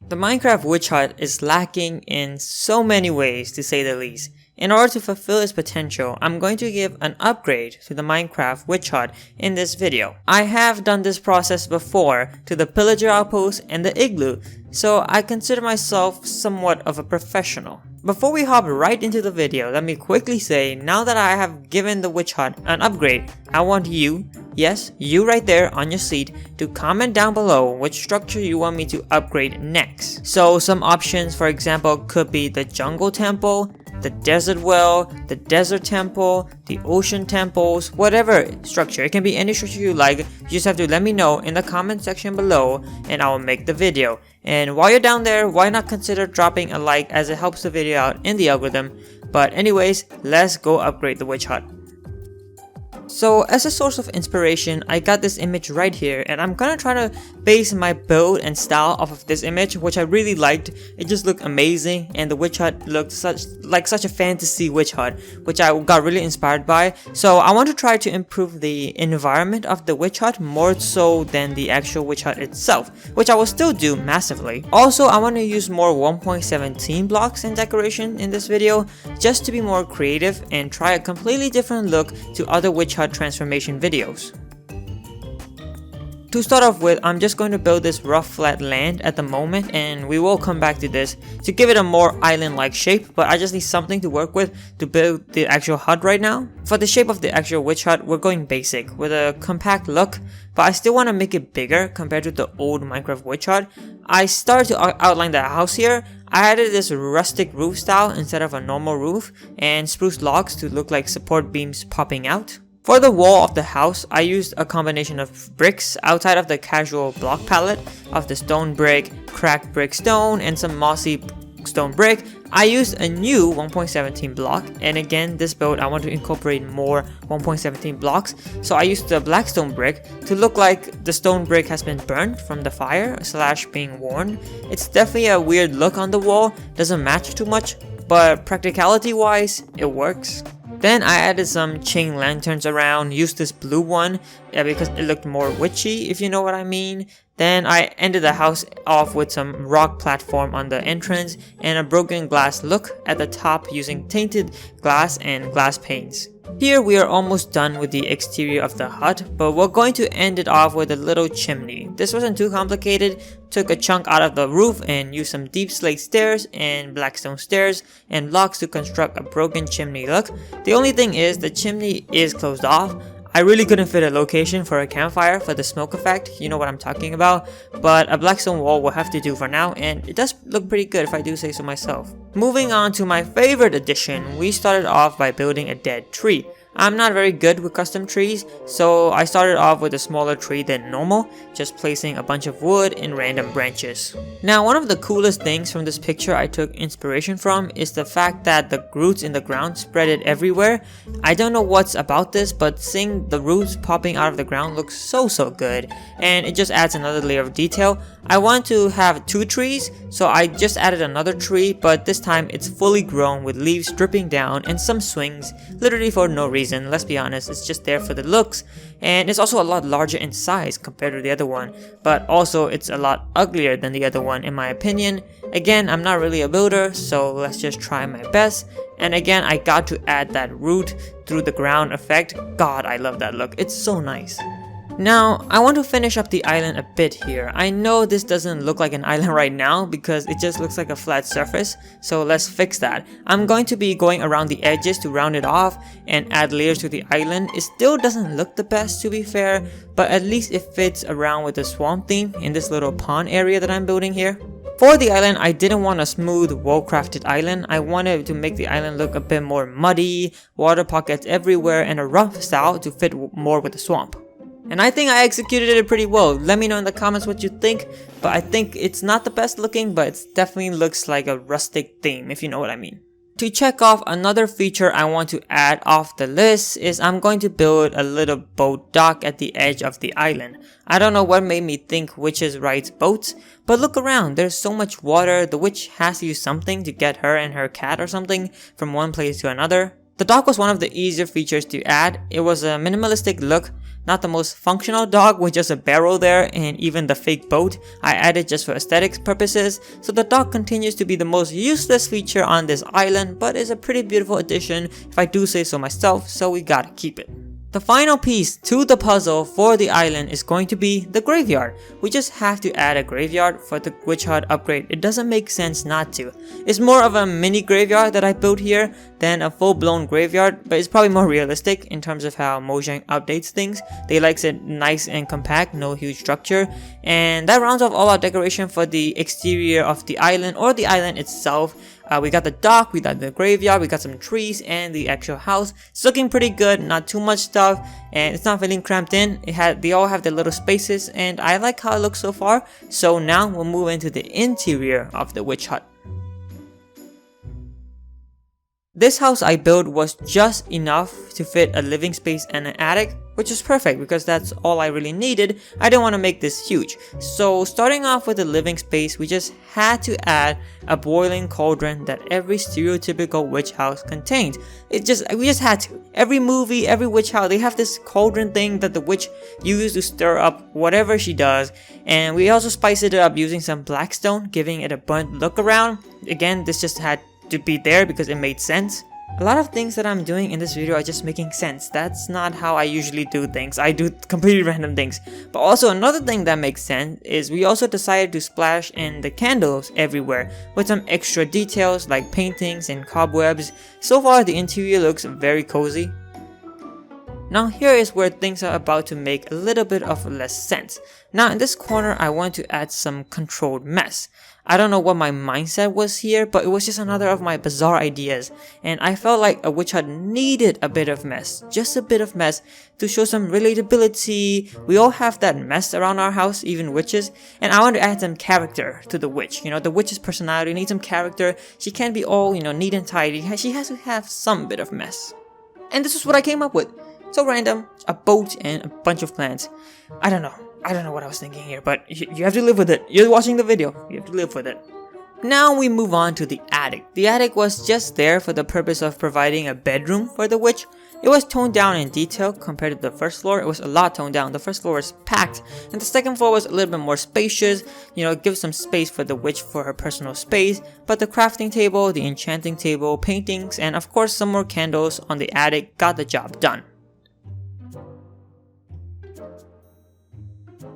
The Minecraft witch hut is lacking in so many ways, to say the least. In order to fulfill its potential, I'm going to give an upgrade to the Minecraft witch hut in this video. I have done this process before to the pillager outpost and the igloo, so I consider myself somewhat of a professional. Before we hop right into the video, let me quickly say, now that I have given the witch hut an upgrade, I want you, yes, you right there on your seat, to comment down below which structure you want me to upgrade next. So some options, for example, could be the jungle temple, the desert well, the desert temple, the ocean temples, whatever structure. It can be any structure you like. You just have to let me know in the comment section below and I will make the video. And while you're down there, why not consider dropping a like, as it helps the video out in the algorithm. But anyways, let's go upgrade the witch hut. So as a source of inspiration, I got this image right here, and I'm gonna try to base my build and style off of this image, which I really liked. It just looked amazing, and the witch hut looked such a fantasy witch hut, which I got really inspired by. So I want to try to improve the environment of the witch hut more so than the actual witch hut itself, which I will still do massively. Also, I want to use more 1.17 blocks in decoration in this video, just to be more creative and try a completely different look to other witch hut transformation videos. To start off with, I'm just going to build this rough flat land at the moment, and we will come back to this to give it a more island-like shape, but I just need something to work with to build the actual hut right now. For the shape of the actual witch hut, we're going basic with a compact look, but I still want to make it bigger compared to the old Minecraft witch hut. I started to outline the house here. I added this rustic roof style instead of a normal roof, and spruce logs to look like support beams popping out. For the wall of the house, I used a combination of bricks outside of the casual block palette of the stone brick, cracked brick stone, and some mossy stone brick. I used a new 1.17 block, and again, this build I want to incorporate more 1.17 blocks, so I used the black stone brick to look like the stone brick has been burned from the fire / being worn. It's definitely a weird look on the wall, doesn't match too much, but practicality wise, it works. Then I added some chain lanterns around, used this blue one because it looked more witchy, if you know what I mean. Then I ended the house off with some rock platform on the entrance and a broken glass look at the top using tainted glass and glass panes. Here we are almost done with the exterior of the hut, but we're going to end it off with a little chimney. This wasn't too complicated. Took a chunk out of the roof and used some deep slate stairs and blackstone stairs and blocks to construct a broken chimney look. The only thing is the chimney is closed off. I really couldn't fit a location for a campfire for the smoke effect, you know what I'm talking about, but a blackstone wall will have to do for now, and it does look pretty good if I do say so myself. Moving on to my favorite addition, we started off by building a dead tree. I'm not very good with custom trees, so I started off with a smaller tree than normal, just placing a bunch of wood and random branches. Now, one of the coolest things from this picture I took inspiration from is the fact that the roots in the ground spread it everywhere. I don't know what's about this, but seeing the roots popping out of the ground looks so good, and it just adds another layer of detail. I want to have 2 trees, so I just added another tree, but this time it's fully grown with leaves dripping down and some swings, literally for no reason. Let's be honest, it's just there for the looks, and it's also a lot larger in size compared to the other one, but also it's a lot uglier than the other one in my opinion. Again, I'm not really a builder, so let's just try my best. And again, I got to add that root through the ground effect. God, I love that look, it's so nice. Now, I want to finish up the island a bit here. I know this doesn't look like an island right now because it just looks like a flat surface, so let's fix that. I'm going to be going around the edges to round it off and add layers to the island. It still doesn't look the best, to be fair, but at least it fits around with the swamp theme in this little pond area that I'm building here. For the island, I didn't want a smooth, well-crafted island. I wanted to make the island look a bit more muddy, water pockets everywhere, and a rough style to fit more with the swamp. And I think I executed it pretty well. Let me know in the comments what you think, but I think it's not the best looking, but it definitely looks like a rustic theme, if you know what I mean. To check off another feature I want to add off the list is I'm going to build a little boat dock at the edge of the island. I don't know what made me think witches rides boats, but look around, there's so much water, the witch has to use something to get her and her cat or something from one place to another. The dock was one of the easier features to add. It was a minimalistic look, Not the most functional dock with just a barrel there, and even the fake boat I added just for aesthetics purposes, so the dock continues to be the most useless feature on this island, but is a pretty beautiful addition if I do say so myself, so we gotta keep it. The final piece to the puzzle for the island is going to be the graveyard. We just have to add a graveyard for the witch hut upgrade. It doesn't make sense not to. It's more of a mini graveyard that I built here than a full-blown graveyard, but it's probably more realistic in terms of how Mojang updates things. They likes it nice and compact, no huge structure, and that rounds off all our decoration for the exterior of the island or the island itself. We got the dock, we got the graveyard, we got some trees, and the actual house. It's looking pretty good, not too much stuff, and it's not feeling cramped in. They all have their little spaces, and I like how it looks so far. So now we'll move into the interior of the witch hut. This house I built was just enough to fit a living space and an attic, which is perfect because that's all I really needed. I didn't want to make this huge. So starting off with the living space, we just had to add a boiling cauldron that every stereotypical witch house contains. We just had to. Every movie, every witch house, they have this cauldron thing that the witch uses to stir up whatever she does. And we also spiced it up using some blackstone, giving it a burnt look around. Again, this just had to be there because it made sense. A lot of things that I'm doing in this video are just making sense. That's not how I usually do things. I do completely random things. But also another thing that makes sense is we also decided to splash in the candles everywhere with some extra details like paintings and cobwebs. So far the interior looks very cozy. Now here is where things are about to make a little bit of less sense. Now in this corner I want to add some controlled mess. I don't know what my mindset was here, but it was just another of my bizarre ideas, and I felt like a witch hut needed a bit of mess, just a bit of mess, to show some relatability. We all have that mess around our house, even witches, and I want to add some character to the witch. You know, the witch's personality needs some character. She can't be all, neat and tidy. She has to have some bit of mess. And this is what I came up with. So random, a boat and a bunch of plants. I don't know what I was thinking here, but you have to live with it. You're watching the video, you have to live with it. Now we move on to the attic. The attic was just there for the purpose of providing a bedroom for the witch. It was toned down in detail compared to the first floor. It was a lot toned down. The first floor was packed, and the second floor was a little bit more spacious. It gives some space for the witch for her personal space. But the crafting table, the enchanting table, paintings, and of course some more candles on the attic got the job done.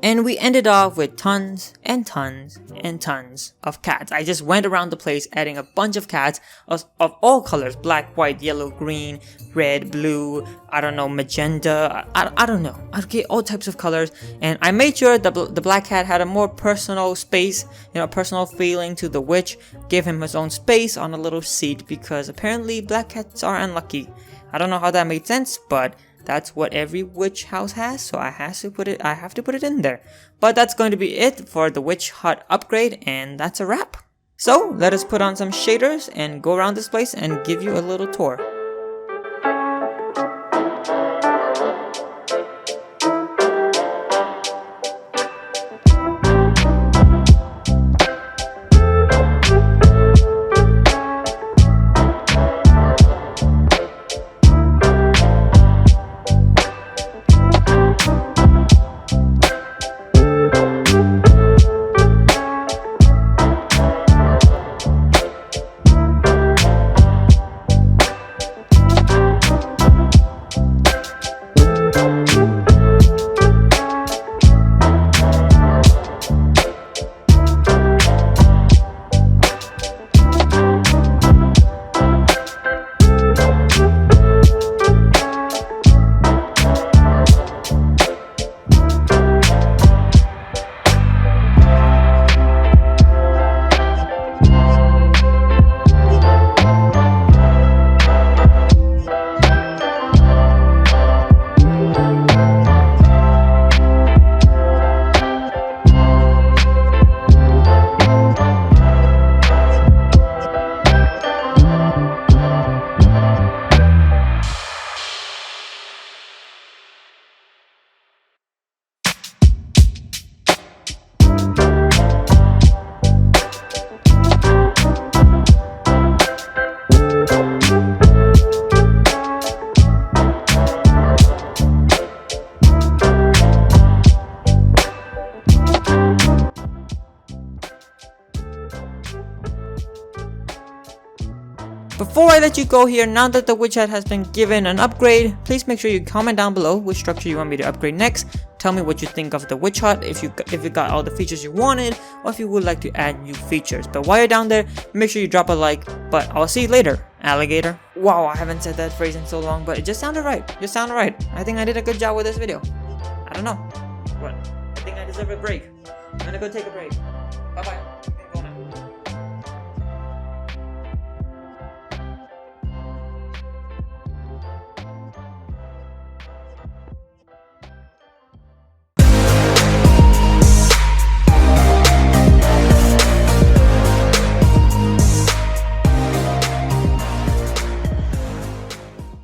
And we ended off with tons and tons and tons of cats. I just went around the place adding a bunch of cats of all colors. Black, white, yellow, green, red, blue, I don't know, magenta, I don't know. Okay, all types of colors. And I made sure the black cat had a more personal space, personal feeling to the witch. Gave him his own space on a little seat because apparently black cats are unlucky. I don't know how that made sense, but that's what every witch house has, so I have to put it in there. But that's going to be it for the witch hut upgrade, and that's a wrap. So let us put on some shaders and go around this place and give you a little tour. Before I let you go here, now that the witch hut has been given an upgrade, please make sure you comment down below which structure you want me to upgrade next. Tell me what you think of the witch hut, if it got all the features you wanted, or if you would like to add new features. But while you're down there, make sure you drop a like. But I'll see you later, alligator. Wow, I haven't said that phrase in so long, but it just sounded right. Just sounded right. I think I did a good job with this video. I don't know, but I think I deserve a break. I'm gonna go take a break. Bye bye.